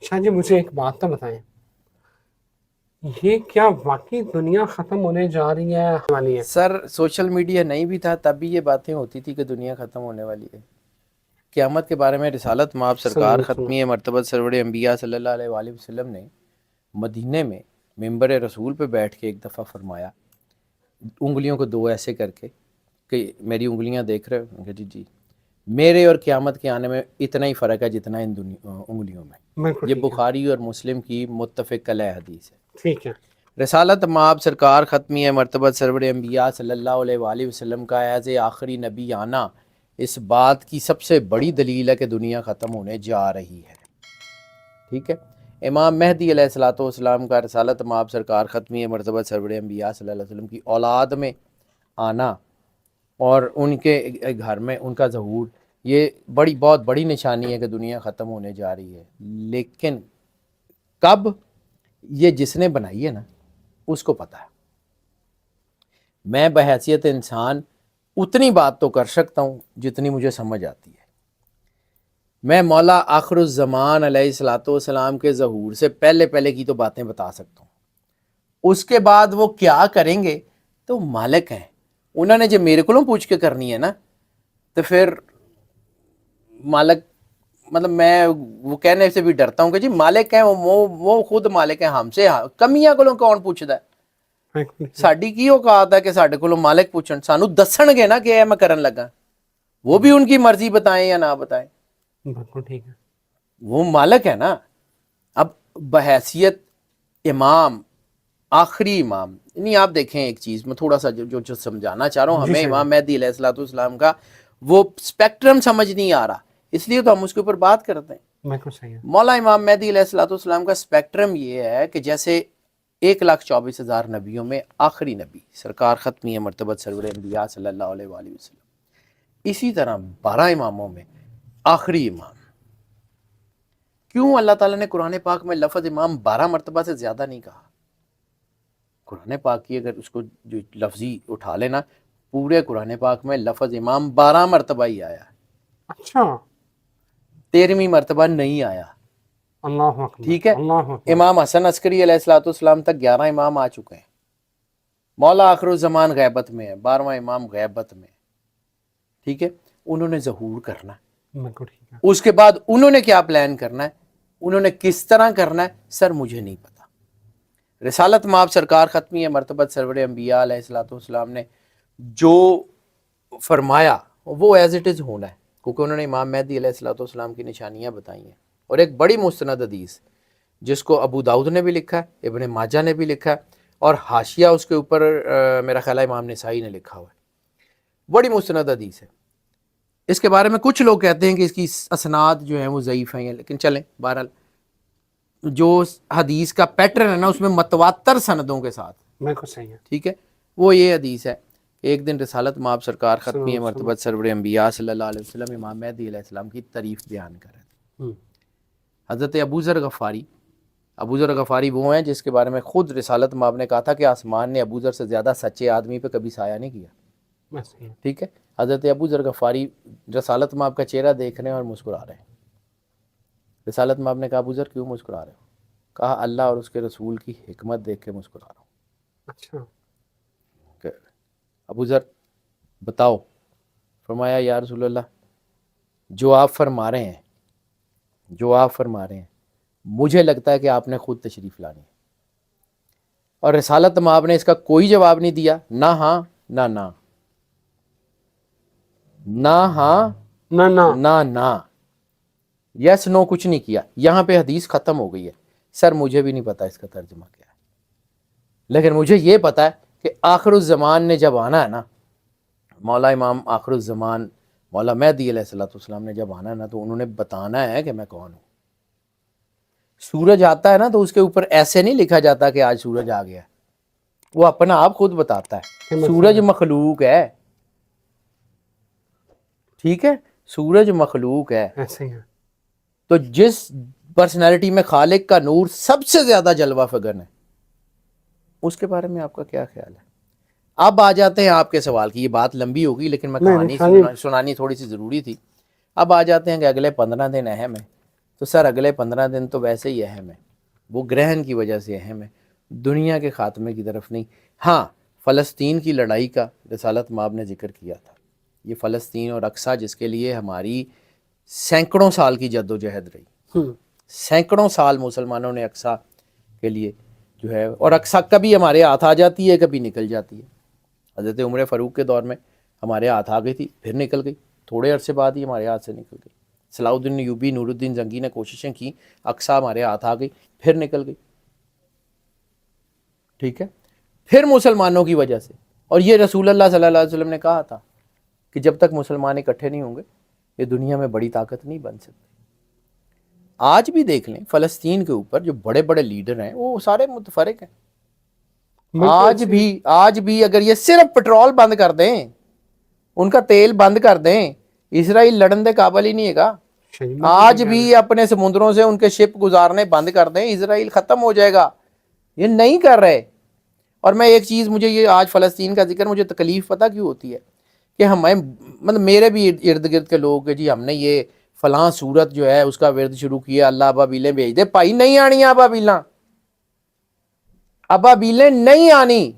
اچھا جی، مجھے ایک بات تو بتائیں، یہ کیا واقعی دنیا ختم ہونے جا رہی ہے والی ہے؟ سر سوشل میڈیا نہیں بھی تھا تب بھی یہ باتیں ہوتی تھی کہ دنیا ختم ہونے والی ہے. قیامت کے بارے میں رسالت مآب صلی اللہ سرکار علیہ وسلم. ختمی مرتبہ سرور انبیاء صلی اللہ علیہ وآلہ وسلم نے مدینے میں ممبر رسول پہ بیٹھ کے ایک دفعہ فرمایا، انگلیوں کو دو ایسے کر کے کہ میری انگلیاں دیکھ رہے ہو؟ جی جی. میرے اور قیامت کے آنے میں اتنا ہی فرق ہے جتنا ان انگلیوں میں. بالکل یہ ٹھیک ہے. بخاری اور مسلم کی متفق علیہ حدیث ہے. ٹھیک ہے. رسالت مآب سرکار ختمی مرتبہ سرور انبیاء صلی اللہ علیہ وآلہ وسلم کا ایز آخری نبی آنا اس بات کی سب سے بڑی دلیل ہے کہ دنیا ختم ہونے جا رہی ہے. ٹھیک ہے. امام مہدی علیہ الصلوۃ والسلام کا رسالت مآب سرکار ختمی مرتبہ سرور انبیاء صلی اللہ علیہ وسلم کی اولاد میں آنا اور ان کے گھر میں ان کا ظہور، یہ بہت بڑی نشانی ہے کہ دنیا ختم ہونے جا رہی ہے. لیکن کب، یہ جس نے بنائی ہے نا اس کو پتہ ہے. میں بحیثیت انسان اتنی بات تو کر سکتا ہوں جتنی مجھے سمجھ آتی ہے. میں مولا آخر الزمان علیہ الصلوۃ والسلام کے ظہور سے پہلے کی تو باتیں بتا سکتا ہوں. اس کے بعد وہ کیا کریں گے تو مالک ہیں. انہوں نے جو میرے کو پوچھ کے کرنی ہے نا تو پھر مالک، مطلب میں وہ کہنے سے بھی ڈرتا ہوں کہ جی مالک ہیں وہ خود مالک ہیں. ہم سے کمیاں کو کون پوچھتا ہے؟ ساڈی کی اوقات ہے کہ ساڈے کو مالک پوچھن، سانو دسن گے نا کہ میں کرن لگا. وہ بھی ان کی مرضی بتائیں یا نہ بتائیں، بالکل ٹھیک ہے. وہ مالک ہے نا. اب بحیثیت امام، آخری امام، نہیں آپ دیکھیں ایک چیز میں تھوڑا سا جو سمجھانا چاہ رہا ہوں، جی ہمیں صحیح. امام مہدی علیہ الصلوۃ والسلام کا وہ اسپیکٹرم سمجھ نہیں آ رہا، اس لیے تو ہم اس کے اوپر بات کرتے ہیں. بالکل صحیح ہے. مولا امام مہدی علیہ الصلوۃ والسلام کا اسپیکٹرم یہ ہے کہ جیسے 1,24,000 نبیوں میں آخری نبی سرکار ختمی مرتبہ سرور انبیاء صلی اللہ علیہ وآلہ وسلم، اسی طرح 12 اماموں میں آخری امام. کیوں اللہ تعالیٰ نے قرآن پاک میں لفظ امام 12 مرتبہ سے زیادہ نہیں کہا؟ قرآن پاک کی اگر اس کو جو لفظی اٹھا لینا، پورے قرآن پاک میں لفظ امام 12 مرتبہ ہی آیا ہے. اچھا. 13ویں مرتبہ نہیں آیا. اللہ اکبر. ٹھیک ہے. اللہ اکبر. امام حسن عسکری علیہ الصلوۃ والسلام تک 11 امام آ چکے ہیں. مولا آخر الزمان غیبت میں ہے، 12واں امام غیبت میں. ٹھیک ہے. انہوں نے ظہور کرنا ہے. بالکل ٹھیک ہے. اس کے بعد انہوں نے کیا پلان کرنا ہے، انہوں نے کس طرح کرنا ہے، سر مجھے نہیں پتا. رسالت مآب سرکار ختمی ہے مرتبہ سرور انبیاء علیہ الصلوۃ والسلام نے جو فرمایا وہ ایز اٹ از ہونا ہے، کیونکہ انہوں نے امام مہدی علیہ الصلوۃ والسلام کی نشانیاں بتائی ہیں. اور ایک بڑی مستند حدیث جس کو ابو داؤد نے بھی لکھا ہے، ابن ماجہ نے بھی لکھا ہے، اور حاشیہ اس کے اوپر میرا خیال ہے امام نسائی نے لکھا ہوا ہے. بڑی مستند حدیث ہے. اس کے بارے میں کچھ لوگ کہتے ہیں کہ اس کی اسناد جو ہیں وہ ضعیف ہیں، لیکن چلیں بہرحال جو حدیث کا پیٹرن ہے نا اس میں متواتر سندوں کے ساتھ. بالکل صحیح ہے. ٹھیک ہے. وہ یہ حدیث ہے کہ ایک دن رسالت مآب سرکار ختمی مرتبہ سرور انبیاء صلی اللہ علیہ وسلم امام مہدی علیہ السلام کی تعریف بیان کر رہے تھے. حضرت ابو ذر غفاری وہ ہیں جس کے بارے میں خود رسالت مآب نے کہا تھا کہ آسمان نے ابو ذر سے زیادہ سچے آدمی پہ کبھی سایہ نہیں کیا. ٹھیک ہے. حضرت ابو ذر غفاری رسالت مآب کا چہرہ دیکھ رہے ہیں اور مسکرا رہے ہیں. رسالت مآب نے کہا ابو ذر کیوں مسکرا رہے ہو؟ کہا اللہ اور اس کے رسول کی حکمت دیکھ کے مسکرا رہا ہوں. اچھا. ابو ذر بتاؤ. فرمایا یا رسول اللہ جو آپ فرما رہے ہیں مجھے لگتا ہے کہ آپ نے خود تشریف لانی ہے. اور رسالت مآب نے اس کا کوئی جواب نہیں دیا، نہ ہاں نہ نہ، نہ ہاں نہ نہ، یس نو کچھ نہیں کیا. یہاں پہ حدیث ختم ہو گئی ہے. سر مجھے بھی نہیں پتا اس کا ترجمہ کیا ہے، لیکن مجھے یہ پتا ہے کہ آخر الزمان نے جب آنا ہے نا، مولا امام آخر الزمان مولا مہدی علیہ الصلوۃ والسلام نے جب آنا ہے نا تو انہوں نے بتانا ہے کہ میں کون ہوں. سورج آتا ہے نا تو اس کے اوپر ایسے نہیں لکھا جاتا کہ آج سورج آ گیا، وہ اپنا آپ خود بتاتا ہے. سورج مخلوق ہے. ٹھیک ہے. سورج مخلوق ہے. تو جس پرسنالٹی میں خالق کا نور سب سے زیادہ جلوہ فگن ہے، اس کے بارے میں آپ کا کیا خیال ہے؟ اب آ جاتے ہیں آپ کے سوال کی. یہ بات لمبی ہوگی لیکن میں کہانی سنانی تھوڑی سی ضروری تھی. اب آ جاتے ہیں کہ اگلے 15 دن اہم ہیں. تو سر اگلے 15 دن تو ویسے ہی اہم ہے، وہ گرہن کی وجہ سے اہم ہے، دنیا کے خاتمے کی طرف نہیں۔ ہاں فلسطین کی لڑائی کا رسالت مآب نے ذکر کیا تھا، یہ فلسطین اور اقصیٰ جس کے لیے ہماری سینکڑوں سال کی جد و جہد رہی، سینکڑوں سال مسلمانوں نے اقصیٰ کے لیے جو ہے، اور اقصیٰ کبھی ہمارے ہاتھ آ جاتی ہے کبھی نکل جاتی ہے۔ حضرت عمر فاروق کے دور میں ہمارے ہاتھ آ گئی تھی، پھر نکل گئی، تھوڑے عرصے بعد ہی ہمارے ہاتھ سے نکل گئی۔ صلاح الدین ایوبی، نور الدین زنگی نے کوششیں کی، اقصیٰ ہمارے ہاتھ آ گئی، پھر نکل گئی، ٹھیک ہے، پھر مسلمانوں کی وجہ سے۔ اور یہ رسول اللہ صلی اللہ علیہ وسلم نے کہا تھا کہ جب تک مسلمان اکٹھے نہیں ہوں گے یہ دنیا میں بڑی طاقت نہیں بن سکتی۔ آج بھی دیکھ لیں فلسطین کے اوپر جو بڑے بڑے لیڈر ہیں وہ سارے متفرق ہیں۔ آج بھی اگر یہ صرف پٹرول بند کر دیں، ان کا تیل بند کر دیں، اسرائیل لڑن دے قابل ہی نہیں ہے گا۔ آج بھی اپنے سمندروں سے ان کے شپ گزارنے بند کر دیں، اسرائیل ختم ہو جائے گا۔ یہ نہیں کر رہے۔ اور میں ایک چیز، مجھے یہ آج فلسطین کا ذکر مجھے تکلیف پتہ کیوں ہوتی ہے کہ ہمیں، مطلب میرے بھی ارد گرد کے لوگ کہ جی ہم نے یہ فلاں صورت جو ہے اس کا ورد شروع کیا، اللہ ابابیلیں بھیج دے۔ بھائی نہیں آنی ابابیلاں، ابابیلیں نہیں آنی۔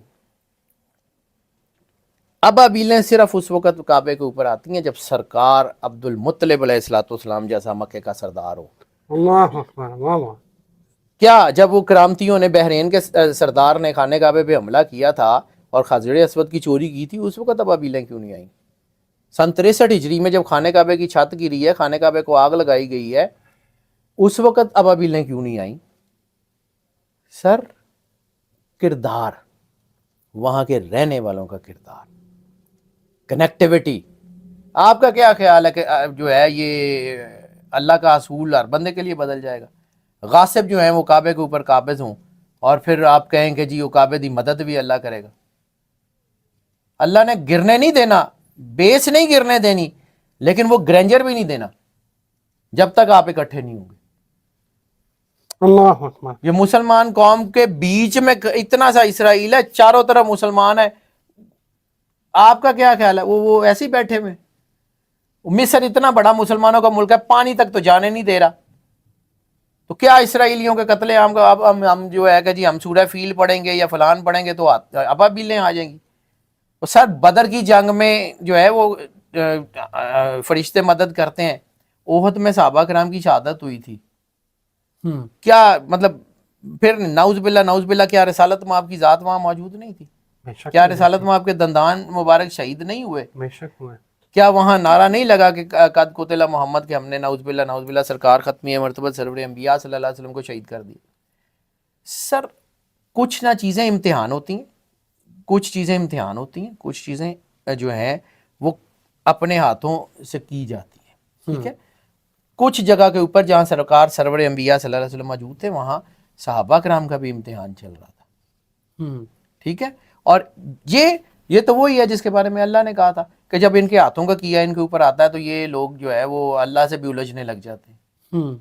ابابیلیں صرف اس وقت کعبے کے اوپر آتی ہیں جب سرکار عبد المطلب علیہ الصلوۃ والسلام جیسا مکے کا سردار ہو۔ اللہ اکبر، واہ واہ۔ کیا جب وہ کرامتیوں نے بحرین کے سردار نے خانہ کعبے پہ حملہ کیا تھا اور خضر اسود کی چوری کی تھی، اس وقت ابابیلیں کیوں نہیں آئیں؟ سن 63 ہجری میں جب خانہ کعبے کی چھت گری ہے، خانہ کعبے کو آگ لگائی گئی ہے، اس وقت ابابیلیں کیوں نہیں آئیں؟ سر کردار، وہاں کے رہنے والوں کا کردار، کنیکٹیوٹی۔ آپ کا کیا خیال ہے کہ جو ہے یہ اللہ کا اصول ہر بندے کے لیے بدل جائے گا؟ غاصب جو ہیں وہ کعبے کے اوپر قابض ہوں اور پھر آپ کہیں کہ جی وہ کعبے دی مدد بھی اللہ کرے گا۔ اللہ نے گرنے نہیں دینا، بیس نہیں گرنے دینی، لیکن وہ گرینجر بھی نہیں دینا جب تک آپ اکٹھے نہیں ہوں گے۔ اللہ اکبر۔ یہ مسلمان قوم کے بیچ میں اتنا سا اسرائیل ہے، چاروں طرف مسلمان ہے، آپ کا کیا خیال ہے؟ وہ ایسے ہی بیٹھے ہوئے۔ مصر اتنا بڑا مسلمانوں کا ملک ہے، پانی تک تو جانے نہیں دے رہا، تو کیا اسرائیلیوں کے قتل عام کا اب ہم جو ہے کہ جی ہم سورہ فیل پڑھیں گے یا فلان پڑھیں گے تو ابابیلیں آ جائیں گی؟ تو سر بدر کی جنگ میں جو ہے وہ فرشتے مدد کرتے ہیں، احد میں صحابہ کرام کی شہادت ہوئی تھی، کیا مطلب پھر نعوذ باللہ کیا رسالت مآب کی ذات وہاں موجود نہیں تھی؟ کیا رسالت مآب کے دندان مبارک شہید نہیں ہوئے؟ بے شک ہوئے۔ کیا وہاں نعرہ نہیں لگا کہ قد قتل محمد، کہ ہم نے نعوذ باللہ سرکار ختمی مرتبہ سرور انبیاء صلی اللہ علیہ وسلم کو شہید کر دیا؟ سر کچھ نہ چیزیں امتحان ہوتی ہیں، کچھ چیزیں جو ہیں وہ اپنے ہاتھوں سے کی جاتی ہیں، ٹھیک ہے؟ کچھ جگہ کے اوپر جہاں سرکار سرور انبیاء صلی اللہ علیہ وسلم موجود تھے وہاں صحابہ کرام کا بھی امتحان چل رہا تھا، ٹھیک ہے؟ اور یہ تو وہی ہے جس کے بارے میں اللہ نے کہا تھا کہ جب ان کے ہاتھوں کا کیا ان کے اوپر آتا ہے تو یہ لوگ جو ہے وہ اللہ سے بھی الجھنے لگ جاتے ہیں۔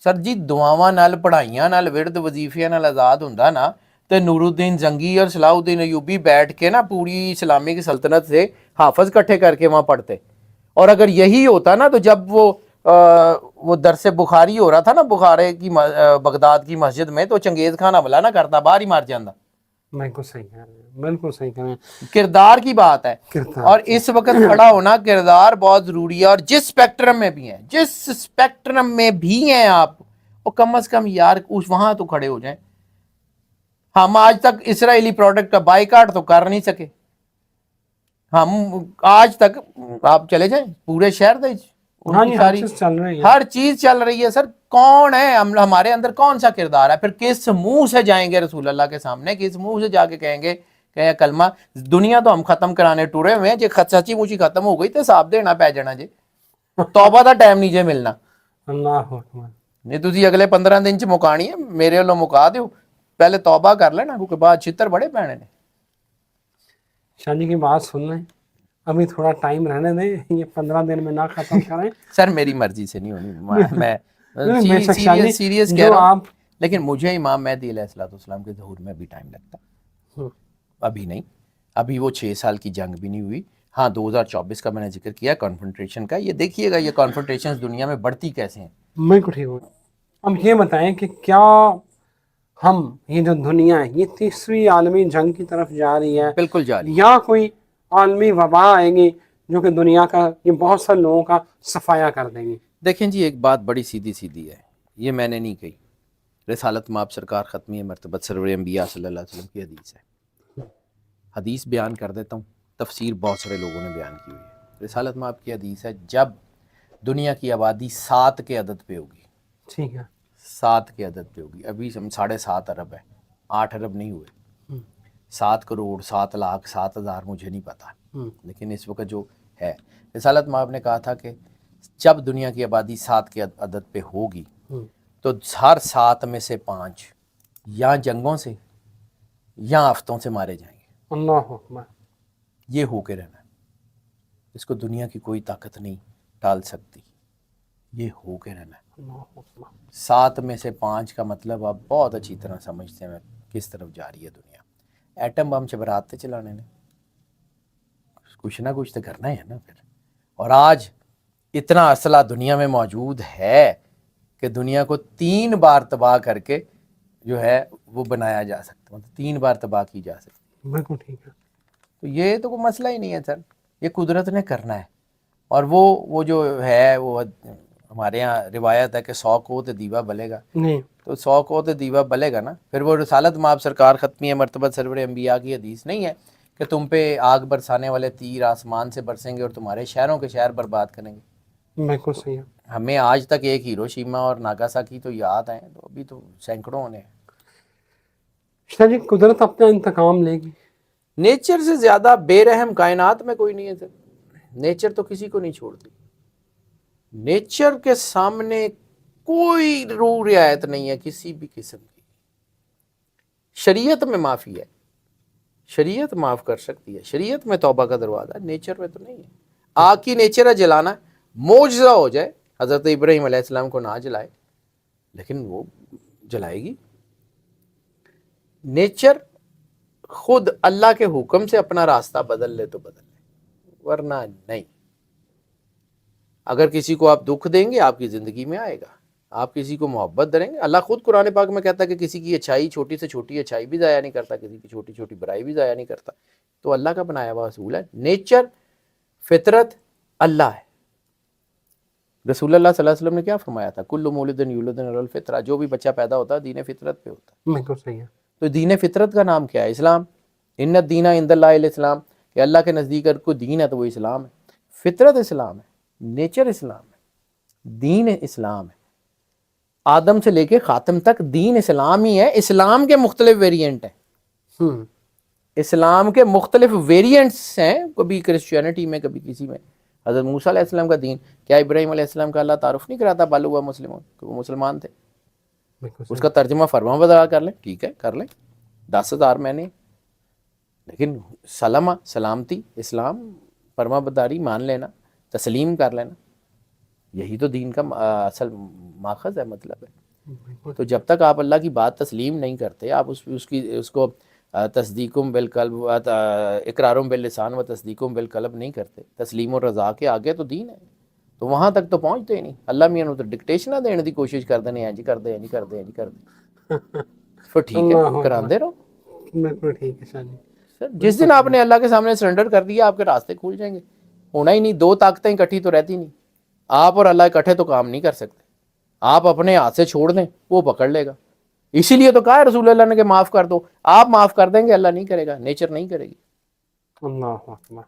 سر جی دعاواں نال، پڑھائیاں نال، ورد وظیفیاں نال آزاد ہوندا نا تے نور الدین زنگی اور صلاح الدین ایوبی بیٹھ کے نا پوری اسلامی کی سلطنت سے حافظ کٹھے کر کے وہاں پڑھتے۔ اور اگر یہی ہوتا نا تو جب وہ درس بخاری ہو رہا تھا نا بخارے کی بغداد کی مسجد میں، تو چنگیز خان حملہ نہ کرتا، باہر ہی مار جاندہ۔ بالکل صحیح کہہ رہے ہیں، بالکل صحیح کہہ رہے ہیں۔ کردار کی بات ہے، کردار، اور اس وقت کھڑا ہونا کردار بہت ضروری ہے۔ اور جس اسپیکٹرم میں بھی ہیں آپ، وہ کم از کم یار وہاں تو کھڑے ہو جائیں۔ ہم آج تک اسرائیلی پروڈکٹ کا بائیکاٹ تو کر نہیں سکے، ہم آج تک، آپ چلے جائیں پورے شہر دے ہر چیز چل رہی ہے۔ سر کون ہے ہمارے اندر، کون سا کردار ہے؟ پھر کس منہ سے جائیں گے رسول اللہ کے سامنے، کس منہ سے جا کے کہیں گے کہ کلمہ؟ دنیا تو ہم ختم کرانے ٹورے ہوئے ہیں، جی سچی مچی ختم ہو گئی تو حساب دینا پی جانا جی، توبہ دا ٹائم نہیں جے ملنا۔ اللہ اکبر۔ نہیں تسی اگلے 15 دن چ مکانی ہے، میرے والوں مکا دیو، پہلے توبہ کر لینا کیونکہ بعد چھتر بڑے پینے نے۔ شاہ جی کی بات سن لیں، ابھی تھوڑا ٹائم رہنے دیں، یہ 15 دن میں نہ ختم کریں۔ سر میری مرضی سے نہیں ہونی، میں سیریس کہہ جو رہا ہوں، آپ، لیکن مجھے امام مہدی علیہ السلام کے ظہور میں بھی ٹائم لگتا، ابھی نہیں، ابھی وہ 6 سال کی جنگ بھی نہیں ہوئی۔ ہاں 2024 کا میں نے ذکر کیا، کانفرنٹریشن کا، یہ دیکھیے گا یہ کانفرنٹریشنز دنیا میں بڑھتی کیسے ہیں۔ بالکل ٹھیک ہو. اب یہ بتائیں کہ کیا ہم یہ جو دنیا ہے یہ تیسری عالمی جنگ کی طرف جا رہی ہے بالکل جاری. یا کوئی عالمی وبا آئے گی جو کہ دنیا کا یہ بہت سے لوگوں کا صفایا کر دیں گی؟ دیکھیں جی ایک بات بڑی سیدھی سیدھی ہے, یہ میں نے نہیں کہی, رسالت مآب سرکار ختمی مرتبت سرور انبیاء صلی اللہ علیہ وسلم کی حدیث ہے. حدیث بیان کر دیتا ہوں, تفسیر بہت سارے لوگوں نے بیان کی ہوئی ہے. رسالت مآب کی حدیث ہے جب دنیا کی آبادی 7 کے عدد پہ ہوگی, ٹھیک ہے 7 کے عدد پہ ہوگی, ابھی ہم 7.5 ارب ہے, 8 ارب نہیں ہوئے, 7 کروڑ 7 لاکھ 7 ہزار مجھے نہیں پتا, لیکن اس وقت جو ہے رسالت مآب نے کہا تھا کہ جب دنیا کی آبادی 7 کے عدد پہ ہوگی تو ہر 7 میں سے 5 یا جنگوں سے یا آفتوں سے مارے جائیں گے. اللہ اکبر. یہ ہو کے رہنا ہے, اس کو دنیا کی کوئی طاقت نہیں ٹال سکتی, یہ ہو کے رہنا ہے. اللہ اکبر. 7 میں سے 5 کا مطلب آپ بہت اچھی طرح سمجھتے ہیں کس طرف جا رہی ہے دنیا. ایٹم بم سے براتے چلانے نے, کچھ نہ کچھ تو کرنا ہی ہے نا پھر. اور آج اتنا اسلحہ دنیا میں موجود ہے کہ دنیا کو 3 بار تباہ کر کے جو ہے وہ بنایا جا سکتا, مطلب 3 بار تباہ کی جا سکتی. بالکل ٹھیک ہے. تو یہ تو کوئی مسئلہ ہی نہیں ہے سر, یہ قدرت نے کرنا ہے. اور وہ جو ہے وہ ہمارے یہاں روایت ہے کہ 100 کو تو دیوا بلے گا, نہیں تو 100 کو تو دیوا بلے گا نا. پھر وہ رسالت مآب سرکار ختمی مرتبت سرور انبیاء کی حدیث نہیں ہے کہ تم پہ آگ برسانے والے تیر آسمان سے برسیں گے اور تمہارے شہروں کے شہر برباد کریں گے. بالکل صحیح ہے. ہمیں آج تک ایک ہیروشیما اور ناگاساکی تو یاد ہیں, تو ابھی تو سینکڑوں ہونے ہیں. شاہ جی قدرت اپنا انتقام لے گی. نیچر سے زیادہ بے رحم کائنات میں کوئی نہیں ہے سر. نیچر تو کسی کو نہیں چھوڑتی. نیچر کے سامنے کوئی رو رعایت نہیں ہے کسی بھی قسم کی. شریعت میں معافی ہے, شریعت معاف کر سکتی ہے, شریعت میں توبہ کا دروازہ ہے, نیچر میں تو نہیں ہے. آگ کی نیچر ہے جلانا, معجزہ ہو جائے حضرت ابراہیم علیہ السلام کو نہ جلائے, لیکن وہ جلائے گی. نیچر خود اللہ کے حکم سے اپنا راستہ بدل لے تو بدل لے, ورنہ نہیں. اگر کسی کو آپ دکھ دیں گے آپ کی زندگی میں آئے گا, آپ کسی کو محبت دیں گے. اللہ خود قرآن پاک میں کہتا ہے کہ کسی کی اچھائی, چھوٹی سے چھوٹی اچھائی بھی ضائع نہیں کرتا, کسی کی چھوٹی چھوٹی برائی بھی ضائع نہیں کرتا. تو اللہ کا بنایا ہوا اصول ہے. نیچر فطرت اللہ ہے. رسول اللہ صلی اللہ علیہ وسلم نے کیا فرمایا تھا, کل مولد یولد علی الفطرہ, جو بھی بچہ پیدا ہوتا ہے دین فطرت پہ ہوتا ہے. بالکل صحیح ہے. تو دین فطرت کا نام کیا ہے؟ اسلام. ان الدین عند اللہ الاسلام, کہ اللہ کے نزدیک اگر کوئی دین ہے تو وہ اسلام ہے. فطرت اسلام ہے, نیچر اسلام ہے, دین اسلام ہے. آدم سے لے کے خاتم تک دین اسلام ہی ہے. اسلام کے مختلف ویریئنٹ ہیں, اسلام کے مختلف ویریئنٹس ہیں, کبھی کرسچینٹی میں کبھی کسی میں. حضرت موسیٰ علیہ السلام کا دین, کیا ابراہیم علیہ السلام کا اللہ تعارف نہیں کراتا بل ہوا مسلمون, کہ وہ مسلمان تھے؟ اس کا ترجمہ فرما بدلا کر لیں, ٹھیک ہے کر لیں, 10,000 میں نے, لیکن سلامہ سلامتی اسلام فرما بداری مان لینا, تسلیم کر لینا, یہی تو دین کا اصل ماخذ ہے, مطلب ہے. تو جب تک آپ اللہ کی بات تسلیم نہیں کرتے, آپ اس کو تصدیقم بالقلب اقرارم باللسان و تصدیقم بالقلب نہیں کرتے, تسلیم و رضا کے آگے تو دین ہے, تو وہاں تک تو پہنچتے ہی نہیں. اللہ میاں نو تو ڈکٹیشناں دینے دی کوشش کرتے ہیں, انج کر دے انج کر دے انج کر دے, پھر ٹھیک ہے کراندے رہو. بالکل ٹھیک ہے شاہ جی. سر جس دن آپ نے اللہ کے سامنے سرنڈر کر دیا آپ کے راستے کھل جائیں گے. ہونا ہی نہیں, 2 طاقتیں اکٹھی تو رہتی نہیں. آپ اور اللہ اکٹھے تو کام نہیں کر سکتے. آپ اپنے ہاتھ سے چھوڑ دیں وہ پکڑ لے گا. اسی لیے تو کہا ہے رسول اللہ نے کہ معاف کر دو. آپ معاف کر دیں گے, اللہ نہیں کرے گا, نیچر نہیں کرے گی. اللہ اکبر.